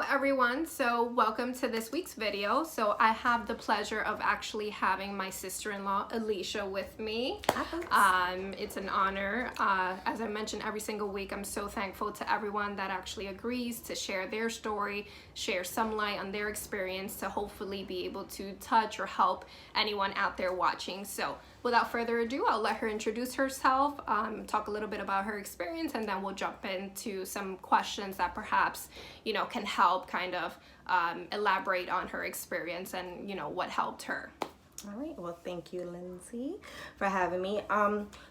everyone, so welcome to this week's video. So I have the pleasure of actually having my sister-in-law Alicia with me. It's an honor. As I mentioned every single week, I'm so thankful to everyone that actually agrees to share their story, share some light on their experience to hopefully be able to touch or help anyone out there watching. So without further ado, I'll let her introduce herself, talk a little bit about her experience, and then we'll jump into some questions that perhaps, can help kind of elaborate on her experience and, what helped her. All right. Well, thank you, Lindsay, for having me.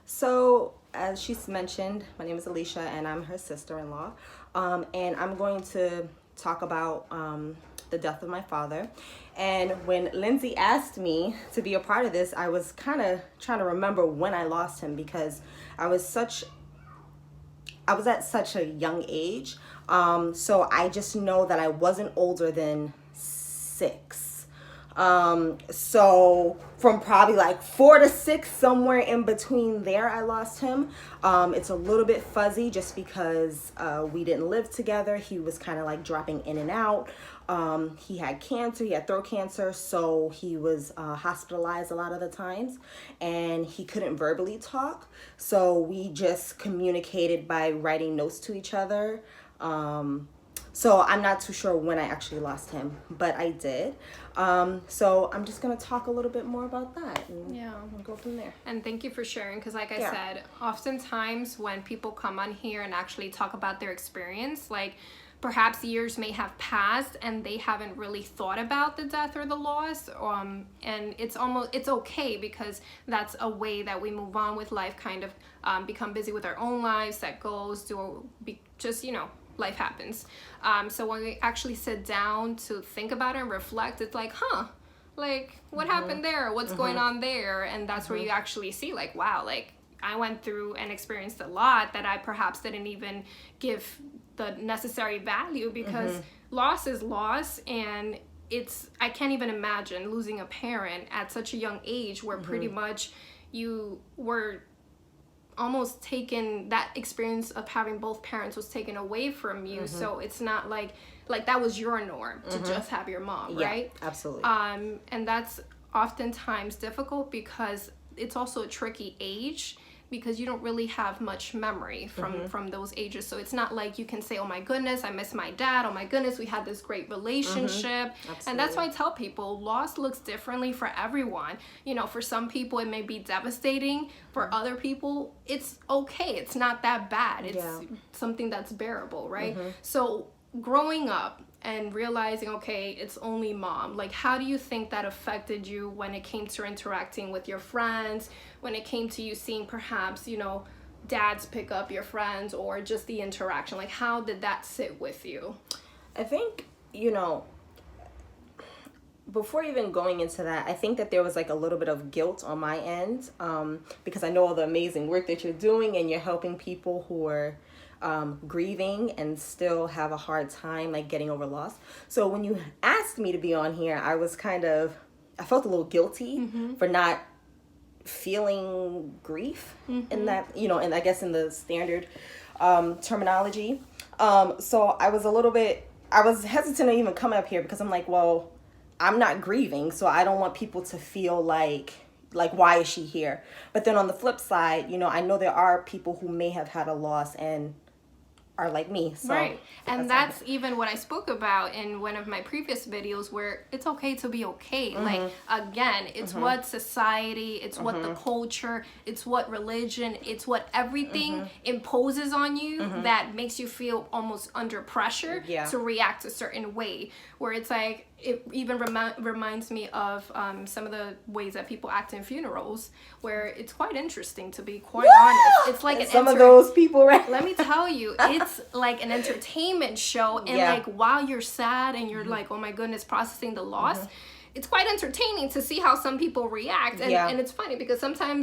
So as she's mentioned, my name is Alicia and I'm her sister-in-law. And I'm going to talk about the death of my father. And when Lindsay asked me to be a part of this, I was kind of trying to remember when I lost him because I was at such a young age. So I just know that I wasn't older than 6. So from probably like 4 to 6, somewhere in between there, I lost him. It's a little bit fuzzy just because we didn't live together. He was kind of like dropping in and out. He had cancer, he had throat cancer, so he was hospitalized a lot of the times, and he couldn't verbally talk. So we just communicated by writing notes to each other. So I'm not too sure when I actually lost him, but I did. So I'm just going to talk a little bit more about that and we'll go from there. And thank you for sharing, because like I said, oftentimes when people come on here and actually talk about their experience, like perhaps years may have passed and they haven't really thought about the death or the loss, and it's okay, because that's a way that we move on with life, kind of become busy with our own lives, set goals, life happens. So when we actually sit down to think about it and reflect, it's like, what happened there? What's going on there? And that's where you actually see, like, wow, like I went through and experienced a lot that I perhaps didn't even give the necessary value, because loss is loss, and I can't even imagine losing a parent at such a young age where pretty much you were almost taken, that experience of having both parents was taken away from you. So it's not like that was your norm to just have your mom, right? Absolutely. And that's oftentimes difficult because it's also a tricky age, because you don't really have much memory from those ages. So it's not like you can say, oh my goodness, I miss my dad. Oh my goodness, we had this great relationship. And that's why I tell people loss looks differently for everyone. For some people it may be devastating. For other people, it's okay. It's not that bad. It's something that's bearable, right? So growing up and realizing, okay, it's only mom, like how do you think that affected you when it came to interacting with your friends, when it came to you seeing perhaps, dads pick up your friends, or just the interaction? Like how did that sit with you? I think, before even going into that, I think that there was like a little bit of guilt on my end, because I know all the amazing work that you're doing and you're helping people who are grieving and still have a hard time like getting over loss. So when you asked me to be on here, I felt a little guilty for not feeling grief in that, and I guess in the standard terminology. So I was hesitant to even come up here, because I'm like, well, I'm not grieving, so I don't want people to feel like why is she here? But then on the flip side, I know there are people who may have had a loss and are like me. So right. And that's even what I spoke about in one of my previous videos, where it's okay to be okay. Like, again, it's what society, it's what the culture, it's what religion, it's what everything imposes on you that makes you feel almost under pressure to react a certain way. Where it's like, it even reminds me of some of the ways that people act in funerals, where it's quite interesting, to be quite honest. It's like some of those people, right? Let me tell you, it's like an entertainment show, and like while you're sad and you're like, oh my goodness, processing the loss, it's quite entertaining to see how some people react. And it's funny because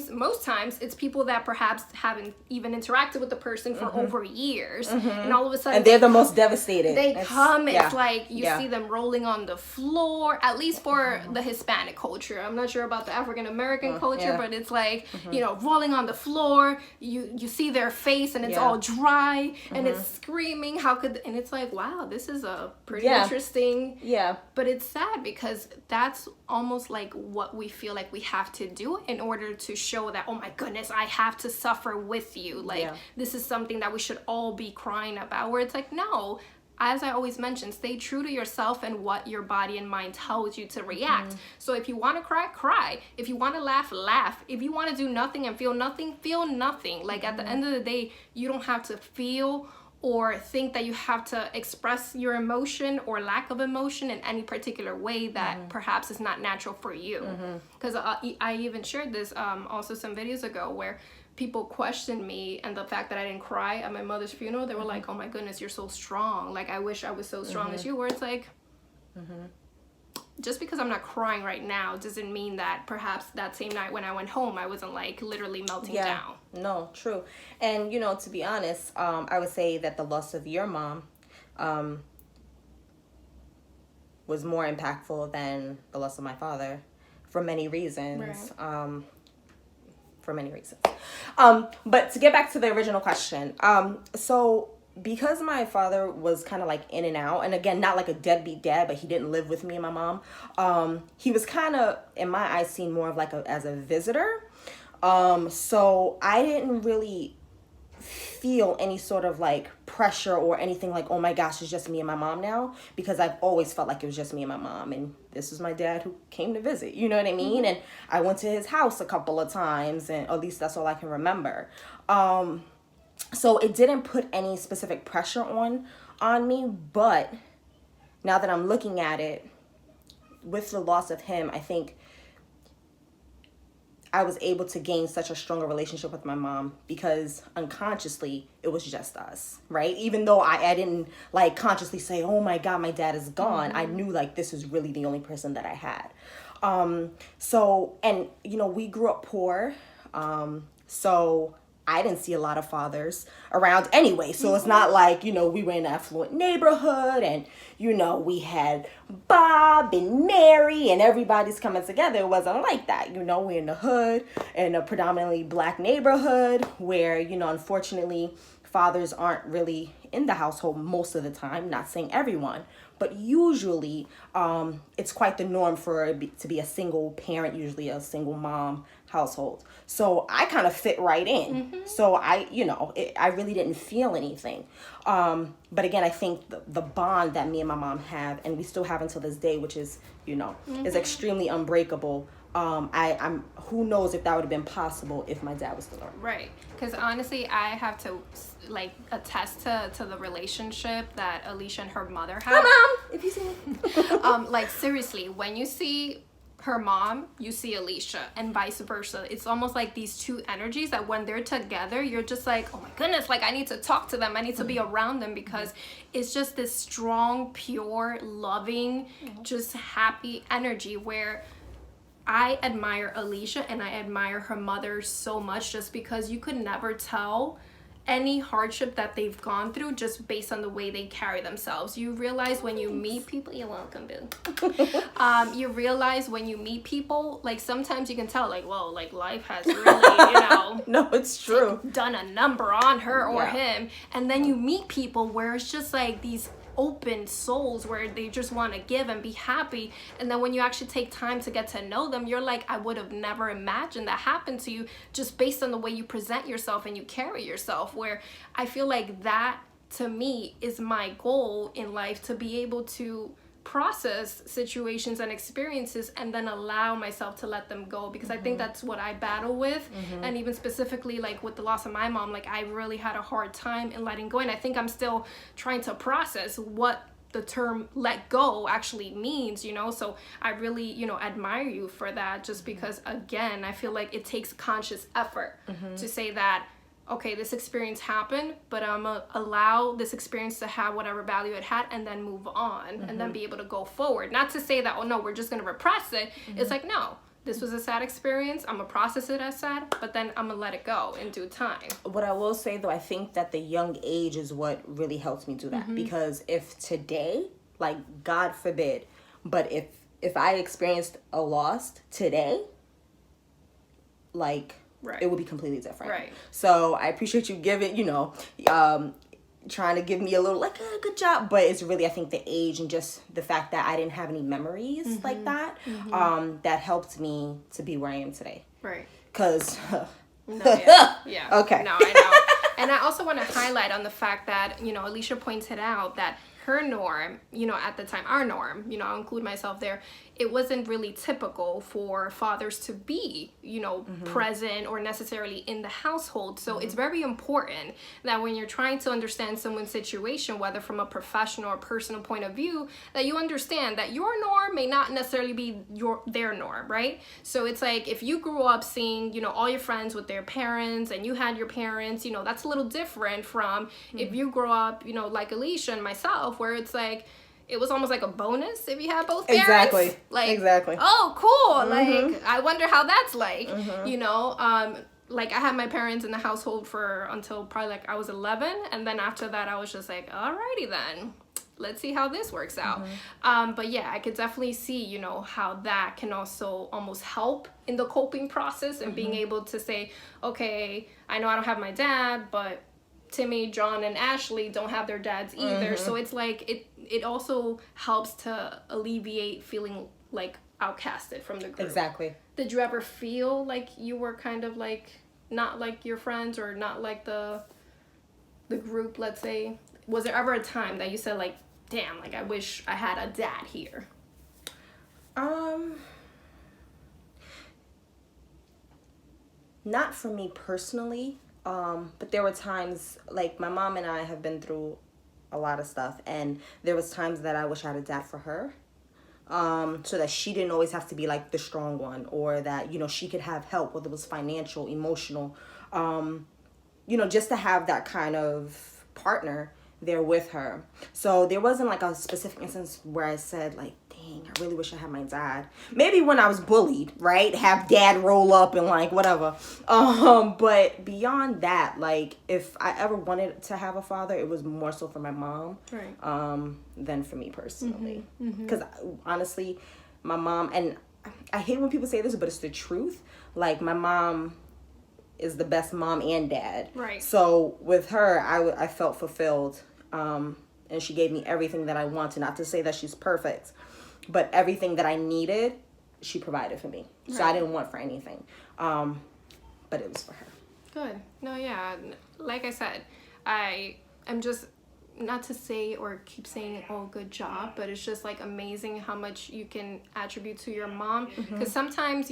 most times, it's people that perhaps haven't even interacted with the person for over years. And all of a sudden... And they're the most devastated. It's like you see them rolling on the floor, at least for the Hispanic culture. I'm not sure about the African American culture, but it's like, you know, rolling on the floor. You see their face and it's all dry and it's screaming. And it's like, wow, this is a pretty interesting. Yeah. But it's sad because that's almost like what we feel like we have to do in order to show that, oh my goodness, I have to suffer with you. Like, this is something that we should all be crying about, where it's like, no, as I always mention, stay true to yourself and what your body and mind tells you to react. So if you want to cry, cry. If you want to laugh, laugh. If you want to do nothing and feel nothing, feel nothing. Like, at the end of the day, you don't have to feel or think that you have to express your emotion or lack of emotion in any particular way that perhaps is not natural for you. Because I even shared this also some videos ago where people questioned me and the fact that I didn't cry at my mother's funeral. They were like, oh my goodness, you're so strong. Like, I wish I was so strong as you. Where it's like, just because I'm not crying right now doesn't mean that perhaps that same night when I went home, I wasn't like literally melting down. No, true. And, you know, to be honest, I would say that the loss of your mom was more impactful than the loss of my father for many reasons. Right. For many reasons. But to get back to the original question, so because my father was kind of like in and out, and again, not like a deadbeat dad, but he didn't live with me and my mom. He was kind of, in my eyes, seen more of like as a visitor. So I didn't really feel any sort of like pressure or anything like, oh my gosh, it's just me and my mom now, because I've always felt like it was just me and my mom, and this is my dad who came to visit, you know what I mean? And I went to his house a couple of times, and at least that's all I can remember. So it didn't put any specific pressure on me, but now that I'm looking at it, with the loss of him, I think I was able to gain such a stronger relationship with my mom because unconsciously it was just us, right? Even though I didn't like consciously say, oh my God, my dad is gone. I knew like this is really the only person that I had. So, and you know, we grew up poor. So I didn't see a lot of fathers around anyway. So it's not like, you know, we were in an affluent neighborhood and, you know, we had Bob and Mary and everybody's coming together. It wasn't like that. You know, we're in the hood, in a predominantly Black neighborhood where, you know, unfortunately, fathers aren't really in the household most of the time. Not saying everyone, but usually it's quite the norm for it to be a single parent, usually a single mom household. So I kind of fit right in. So I really didn't feel anything. But again, I think the bond that me and my mom have, and we still have until this day, which is, you know, is extremely unbreakable. I'm who knows if that would have been possible if my dad was still around. Right. Because honestly, I have to like attest to the relationship that Alicia and her mother had. Hi, Mom, if you see me. Like seriously, when you see her mom, you see Alicia, and vice versa. It's almost like these two energies that when they're together, you're just like, oh my goodness, like I need to talk to them. I need to be around them because it's just this strong, pure, loving, just happy energy where I admire Alicia and I admire her mother so much just because you could never tell any hardship that they've gone through just based on the way they carry themselves. You realize when you meet people, you're welcome, boo. You realize when you meet people, like sometimes you can tell, like, whoa, like life has really, you know, no, it's true, done a number on her or him. And then you meet people where it's just like these open souls where they just want to give and be happy, and then when you actually take time to get to know them, you're like, I would have never imagined that happened to you just based on the way you present yourself and you carry yourself. Where I feel like that to me is my goal in life, to be able to process situations and experiences and then allow myself to let them go, because I think that's what I battle with. And even specifically like with the loss of my mom, like I really had a hard time in letting go, and I think I'm still trying to process what the term let go actually means, you know. So I really, you know, admire you for that, just because again I feel like it takes conscious effort to say that okay, this experience happened, but I'm gonna allow this experience to have whatever value it had and then move on and then be able to go forward. Not to say that, oh no, we're just gonna repress it. It's like, no, this was a sad experience. I'm gonna process it as sad, but then I'm gonna let it go in due time. What I will say though, I think that the young age is what really helps me do that. Because if today, like God forbid, but if I experienced a loss today, like, it would be completely different. Right. So I appreciate you giving, trying to give me a little like, good job. But it's really, I think, the age and just the fact that I didn't have any memories like that, that helped me to be where I am today. Right. Because... yeah. Okay. No, I know. And I also want to highlight on the fact that, Alicia pointed out that her norm, at the time, our norm, I'll include myself there, it wasn't really typical for fathers to be, present or necessarily in the household. So it's very important that when you're trying to understand someone's situation, whether from a professional or personal point of view, that you understand that your norm may not necessarily be their norm, right? So it's like if you grew up seeing, all your friends with their parents and you had your parents, that's a little different from if you grow up, like Alicia and myself, where it's like, it was almost like a bonus if you had both parents. Exactly. Like, exactly. Oh, cool. Like, I wonder how that's like, like I had my parents in the household until probably like I was 11. And then after that, I was just like, alrighty then, let's see how this works out. But yeah, I could definitely see, how that can also almost help in the coping process and being able to say, okay, I know I don't have my dad, but Timmy, John, and Ashley don't have their dads either. So it's like, it also helps to alleviate feeling like outcasted from the group. Exactly. Did you ever feel like you were kind of like not like your friends or not like the group, let's say? Was there ever a time that you said like, damn, like I wish I had a dad here? Not for me personally, but there were times, like my mom and I have been through a lot of stuff, and there was times that I wish I had a dad for her, so that she didn't always have to be like the strong one, or that, she could have help, whether it was financial, emotional, just to have that kind of partner there with her. So there wasn't like a specific instance where I said like, dang, I really wish I had my dad. Maybe when I was bullied, right? Have dad roll up and like whatever. But beyond that, like if I ever wanted to have a father, it was more so for my mom, right, than for me personally. Because honestly, my mom, and I hate when people say this, but it's the truth. Like my mom is the best mom and dad. Right. So with her, I felt fulfilled. And she gave me everything that I wanted. Not to say that she's perfect, but everything that I needed, she provided for me. Right. So I didn't want for anything. But it was for her. Good. No, yeah. Like I said, I'm just, not to say or keep saying, oh, good job, but it's just like amazing how much you can attribute to your mom. Because sometimes,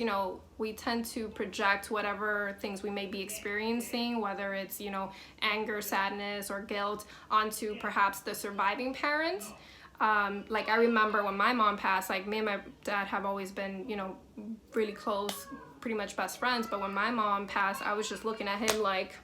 we tend to project whatever things we may be experiencing, whether it's, anger, sadness, or guilt, onto perhaps the surviving parents. Like I remember when my mom passed, like me and my dad have always been, really close, pretty much best friends. But when my mom passed, I was just looking at him like,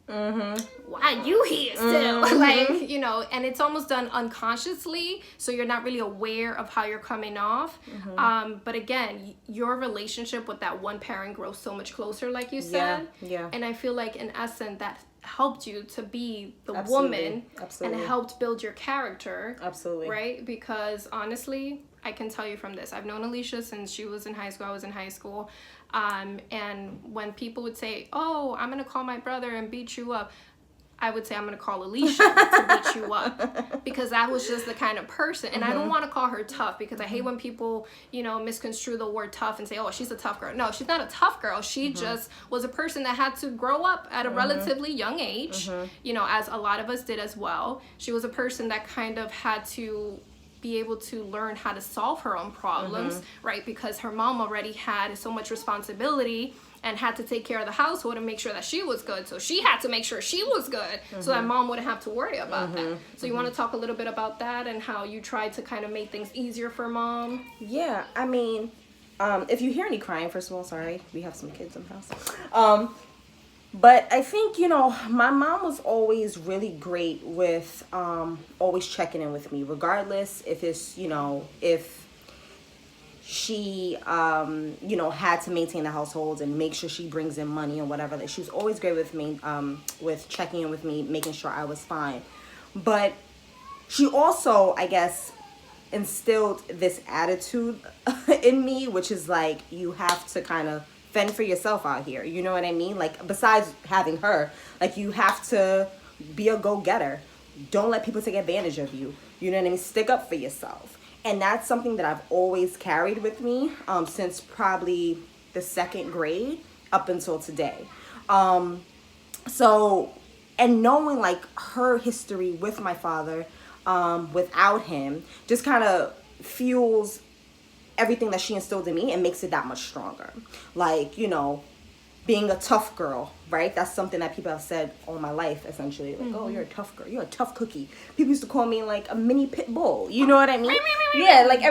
why are you here still? Like, and it's almost done unconsciously, so you're not really aware of how you're coming off. But again, your relationship with that one parent grows so much closer, like you said. Yeah. And I feel like in essence that helped you to be the Absolutely. woman. Absolutely. And helped build your character. Absolutely. Right? Because honestly, I can tell you from this, I've known Alicia since she was in high school, I was in high school. And when people would say, oh, I'm going to call my brother and beat you up, I would say I'm going to call Alicia to beat you up, because that was just the kind of person. And I don't want to call her tough, because I hate when people, misconstrue the word tough and say, oh, she's a tough girl. No, she's not a tough girl. She just was a person that had to grow up at a relatively young age, as a lot of us did as well. She was a person that kind of had to be able to learn how to solve her own problems, right? Because her mom already had so much responsibility and had to take care of the household and make sure that she was good. So she had to make sure she was good, so that mom wouldn't have to worry about that. So you want to talk a little bit about that and how you tried to kind of make things easier for mom? Yeah, I mean, if you hear any crying, first of all, sorry, we have some kids in the house. But I think, my mom was always really great with always checking in with me, regardless if it's, if she, had to maintain the household and make sure she brings in money or whatever. Like, she was always great with me, with checking in with me, making sure I was fine. But she also, I guess, instilled this attitude in me, which is like, you have to kind of fend for yourself out here. You know what I mean? Like, besides having her, like, you have to be a go-getter. Don't let people take advantage of you. You know what I mean? Stick up for yourself. And that's something that I've always carried with me since probably the second grade up until today. So, and knowing like her history with my father, without him, just kind of fuels everything that she instilled in me and makes it that much stronger. Like, being a tough girl, right? That's something that people have said all my life, essentially. Like, oh, you're a tough girl. You're a tough cookie. People used to call me like a mini pit bull. You know what I mean? Yeah, like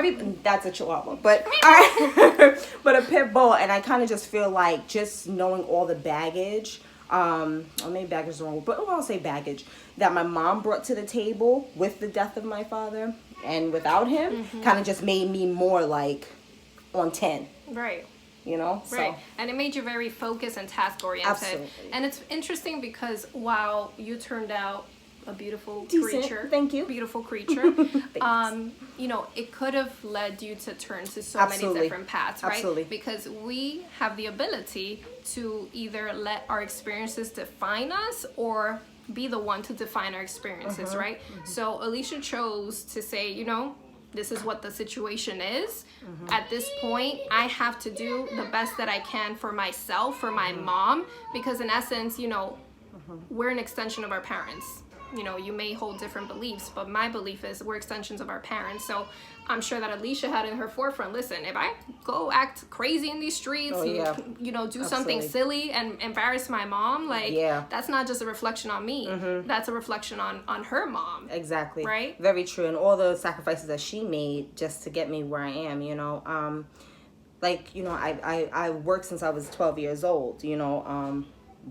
that's a chihuahua. But but a pit bull. And I kind of just feel like just knowing all the baggage, or maybe baggage is wrong, but I won't say baggage, that my mom brought to the table with the death of my father and without him, kind of just made me more like on 10. Right. Right. So. And it made you very focused and task oriented. Absolutely. And it's interesting because while you turned out a beautiful Decent. creature, Thank you. Beautiful creature, it could have led you to turn to so Absolutely. many different paths, right? Absolutely. Because we have the ability to either let our experiences define us or be the one to define our experiences, right? So Alicia chose to say, this is what the situation is. At this point, I have to do the best that I can for myself, for my mom, because in essence, we're an extension of our parents. You may hold different beliefs, but my belief is we're extensions of our parents. So I'm sure that Alicia had in her forefront, listen, if I go act crazy in these streets, do something silly and embarrass my mom, that's not just a reflection on me. That's a reflection on her mom. Exactly. Right? Very true. And all the sacrifices that she made just to get me where I am, I worked since I was 12 years old,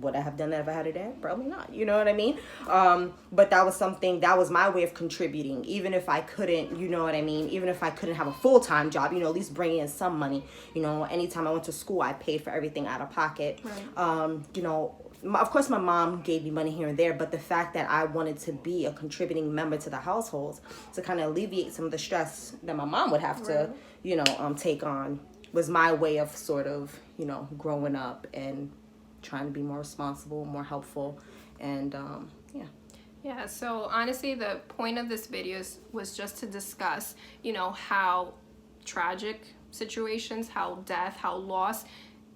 would I have done that if I had a dad? Probably not. You know what I mean? But that was my way of contributing. Even if I couldn't, even if I couldn't have a full-time job, at least bring in some money. Anytime I went to school, I paid for everything out of pocket. Right. Of course, my mom gave me money here and there, but the fact that I wanted to be a contributing member to the household to kind of alleviate some of the stress that my mom would have to, take on was my way of sort of, growing up and trying to be more responsible, more helpful, and Yeah, so honestly, the point of this video was just to discuss, how tragic situations, how death, how loss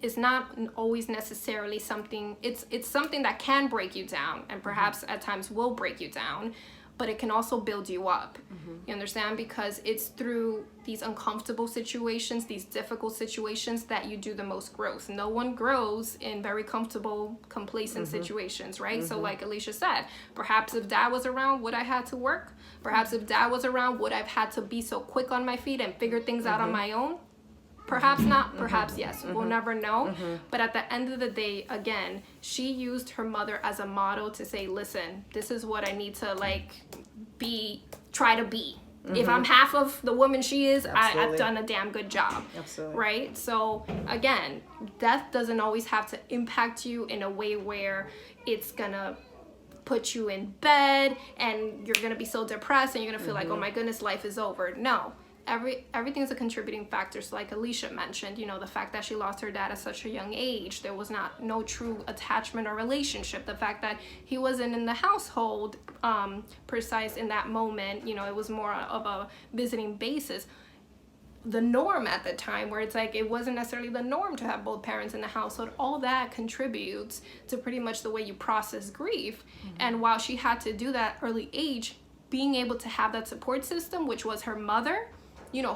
is not always necessarily something, it's something that can break you down and perhaps at times will break you down, but it can also build you up. You understand? Because it's through these uncomfortable situations, these difficult situations, that you do the most growth. No one grows in very comfortable, complacent situations, right? So like Alicia said, perhaps if dad was around, would I had to work? Perhaps if dad was around, would I have had to be so quick on my feet and figure things out on my own? Perhaps not, perhaps yes. We'll never know. But at the end of the day, again, she used her mother as a model to say, listen, this is what I need to try to be. If I'm half of the woman she is, I've done a damn good job. Absolutely. Right? So again, death doesn't always have to impact you in a way where it's gonna put you in bed and you're gonna be so depressed and you're gonna feel like, oh my goodness, life is over. No. Everything's a contributing factor. So like Alicia mentioned, the fact that she lost her dad at such a young age, there was no true attachment or relationship. The fact that he wasn't in the household precise in that moment, it was more of a visiting basis. The norm at the time, where it's like it wasn't necessarily the norm to have both parents in the household, all that contributes to pretty much the way you process grief. And while she had to do that early age, being able to have that support system, which was her mother,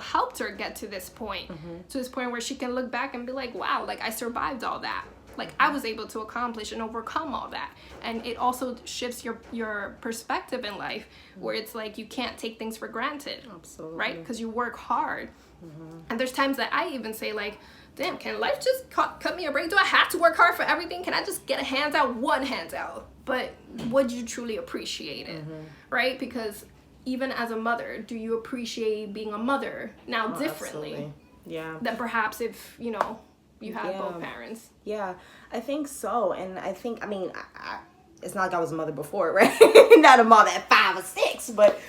helped her get to this point, where she can look back and be like, wow, like I survived all that. Like, I was able to accomplish and overcome all that. And it also shifts your perspective in life, where it's like you can't take things for granted. Absolutely. Right? Because you work hard. And there's times that I even say, like, damn, can life just cut me a break? Do I have to work hard for everything? Can I just get a handout, one handout? But would you truly appreciate it? Right? Because even as a mother, do you appreciate being a mother now differently? Absolutely. Yeah. Than perhaps if, you know, you had both parents. Yeah, I think so. And I think, I mean, I it's not like I was a mother before, right? Not a mother at 5 or 6, but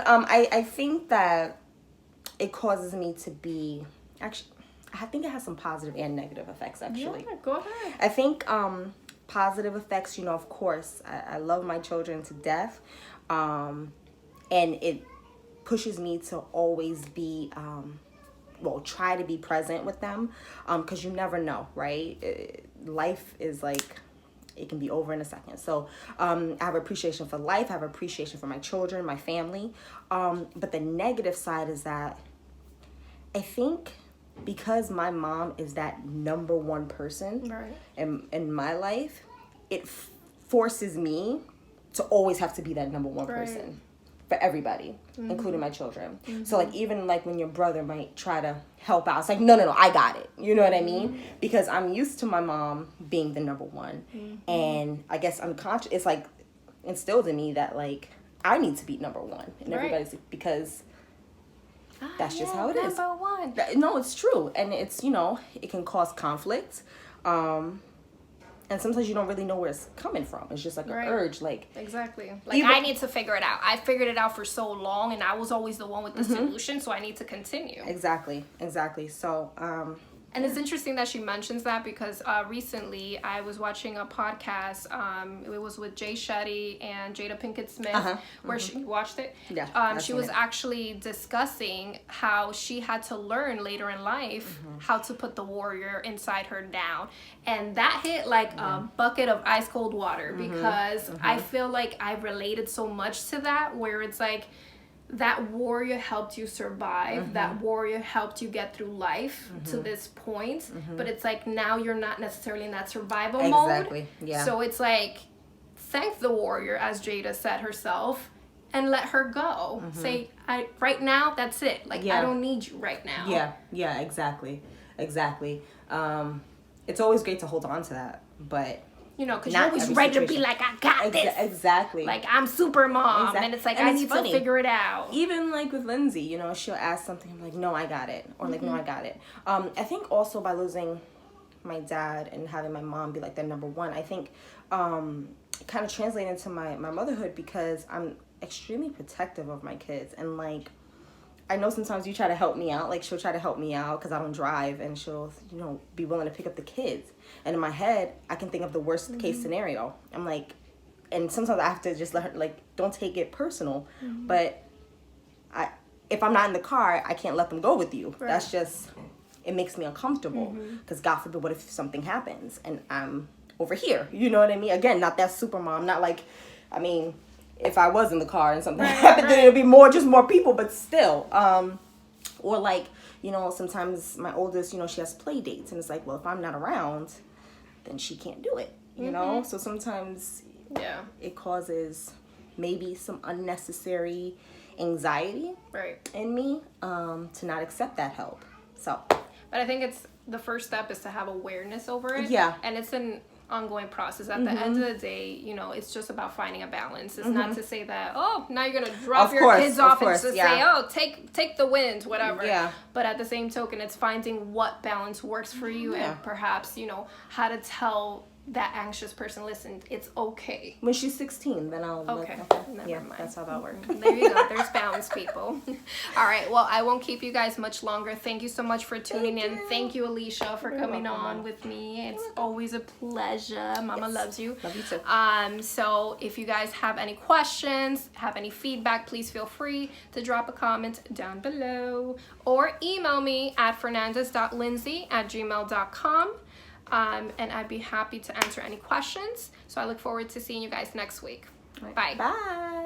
I think that it causes me to be, actually, I think it has some positive and negative effects, actually. Yeah, go ahead. I think positive effects, you know, of course, I love my children to death, and it pushes me to always be, try to be present with them, because you never know, right? Life is like, it can be over in a second. So I have appreciation for life. I have appreciation for my children, my family. But the negative side is that I think because my mom is that number one person in my life, it forces me to always have to be that number one person for everybody, including my children. So like, even like when your brother might try to help out, it's like, no, I got it. You know what I mean? Because I'm used to my mom being the number one. And I guess unconscious, it's like instilled in me that like, I need to be number one. And everybody's, because that's just how it is. Number one. No, it's true. And it's, you know, it can cause conflict. And sometimes you don't really know where it's coming from. It's just like an urge, like... Exactly. Like, I need to figure it out. I figured it out for so long, and I was always the one with the solution, so I need to continue. Exactly. So, And it's interesting that she mentions that, because recently I was watching a podcast. It was with Jay Shetty and Jada Pinkett Smith, where she watched it. Yeah, she was actually discussing how she had to learn later in life how to put the warrior inside her down, and that hit like a bucket of ice cold water, because I feel like I related so much to that, where it's like, that warrior helped you survive. That warrior helped you get through life to this point. But it's like, now you're not necessarily in that survival mode. Exactly. Yeah. So it's like, thank the warrior, as Jada said herself, and let her go. Say, right now, that's it. Like, I don't need you right now. Yeah, exactly. It's always great to hold on to that, but... You know, because you're always ready to be like, I got this. Exactly. Like, I'm super mom. And it's like, I need to figure it out. Even like with Lindsay, you know, she'll ask something, I'm like, no, I got it. Or like, no, I got it. I think also by losing my dad and having my mom be like the number one, I think kind of translated into my motherhood, because I'm extremely protective of my kids. And like, I know sometimes you try to help me out. Like, she'll try to help me out because I don't drive, and she'll, you know, be willing to pick up the kids. And in my head, I can think of the worst case scenario. I'm like, and sometimes I have to just let her, like, don't take it personal. But if I'm not in the car, I can't let them go with you. That's just, it makes me uncomfortable. Because God forbid, what if something happens and I'm over here? You know what I mean? Again, not that super mom. Not like, I mean... if I was in the car and something happened, then it would be more people, but still. Or like, you know, sometimes my oldest, you know, she has play dates, and it's like, well, if I'm not around, then she can't do it, you know? So sometimes it causes maybe some unnecessary anxiety in me to not accept that help. So. But I think it's, the first step is to have awareness over it. Yeah. And it's an ongoing process. At the end of the day, you know, it's just about finding a balance. It's not to say that, oh, now you're gonna drop your kids off and just say, oh, take the wind, whatever. Yeah. But at the same token, it's finding what balance works for you, and perhaps, you know, how to tell that anxious person, listen, it's okay. When she's 16, then I'll... Okay. Never mind. That's how that works. There you go. There's balance, people. All right. Well, I won't keep you guys much longer. Thank you so much for tuning in. Thank you, Alicia, for coming on with me. It's always a pleasure. Mama loves you. Love you too. So if you guys have any questions, have any feedback, please feel free to drop a comment down below, or email me at fernandez.lindsay@gmail.com. And I'd be happy to answer any questions. So I look forward to seeing you guys next week. Bye. Bye.